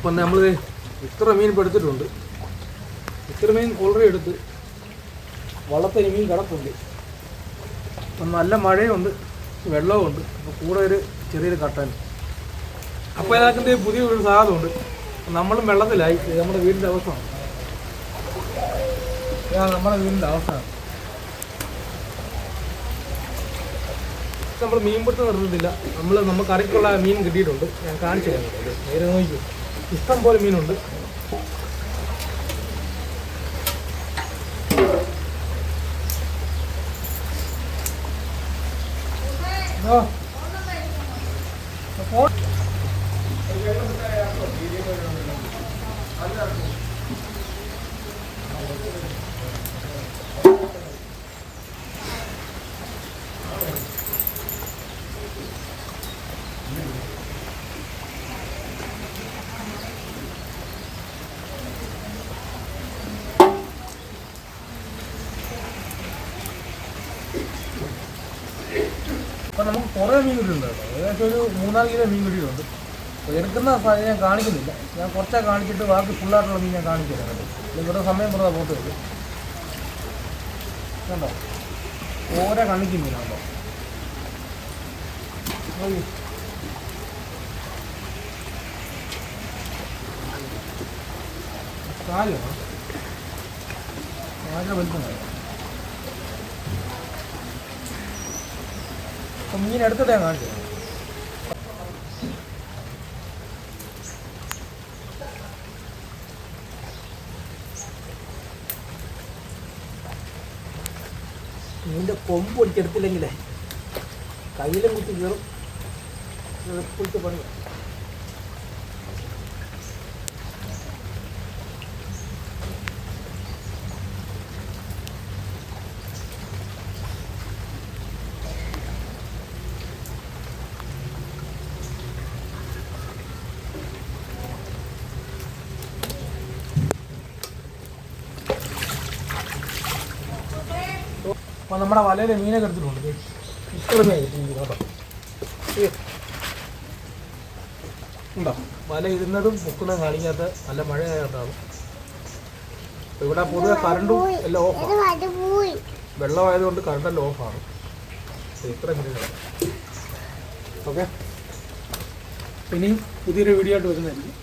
അപ്പം നമ്മൾ ഇത്ര മീൻ ഇപ്പോൾ എടുത്തിട്ടുണ്ട്. ഇത്ര മീൻ ഓൾറെഡി എടുത്ത് വള്ളത്തിന് മീൻ കിടപ്പുണ്ട്. അപ്പം നല്ല മഴയുണ്ട്, വെള്ളവുമുണ്ട്. അപ്പോൾ കൂടെ ഒരു ചെറിയൊരു കട്ടൻ. അപ്പോൾ ഇതിനകത്ത് പുതിയൊരു സാധനമുണ്ട്. നമ്മളും വെള്ളത്തിലായി. നമ്മുടെ വീടിൻ്റെ അവസ്ഥയാണ്. നമ്മുടെ വീടിൻ്റെ അവസ്ഥയാണ്. നമ്മൾ മീൻ പിടുത്തം നിർത്തുന്നില്ല. നമുക്ക് കറിക്കുള്ള മീൻ കിട്ടിയിട്ടുണ്ട്. ഞാൻ കാണിച്ചു തരാം. നേരെ നോക്കി ഇഷ്ടം പോലെ മീനുണ്ട്. അപ്പം നമുക്ക് കുറേ മീൻ കിട്ടിയിട്ടുണ്ട് കേട്ടോ. ഏകദേശം ഒരു 3-4 കിലോ മീൻ കിട്ടിയിട്ടുണ്ട്. അപ്പോൾ എടുക്കുന്ന സാധനം ഞാൻ കാണിക്കുന്നില്ല. ഞാൻ കുറച്ചേ കാണിച്ചിട്ട് ബാക്കി ഫുള്ളായിട്ടുള്ള മീൻ ഞാൻ കാണിക്കില്ല കേട്ടോ. വെറുതെ സമയം വെറുതെ പോട്ട് വരും കണ്ടോ. ഓരോ കണിക്കും മീനാണോ. കാലാണ് വളരെ വലുപ്പമായി. അപ്പം മീൻ എടുത്തിട്ട് ഞാൻ കാണിച്ചു. മീനിൻ്റെ കൊമ്പ് ഒടിച്ചെടുത്തില്ലെങ്കിലേ കയ്യിലും കുത്തി കയറും. എളുപ്പിട്ട് പണി. അപ്പോൾ നമ്മുടെ വലയിൽ മീനൊക്കെ എടുത്തിട്ടുണ്ട്. ഇഷ്ടമേ കേട്ടോ. ഉണ്ടോ വല ഇടുന്നതും മുക്കുന്നതും കാണിക്കാത്ത നല്ല മഴയായിട്ടാണ്. ഇവിടെ പൊതുവെ കറണ്ടും എല്ലാം ഓഫാണ്. വെള്ളമായതുകൊണ്ട് കറണ്ടെല്ലാം ഓഫാണ്. ഇത്ര മീനുകൾ. ഓക്കെ, ഇനിയും പുതിയൊരു വീഡിയോ ആയിട്ട് വരുന്നതായിരിക്കും.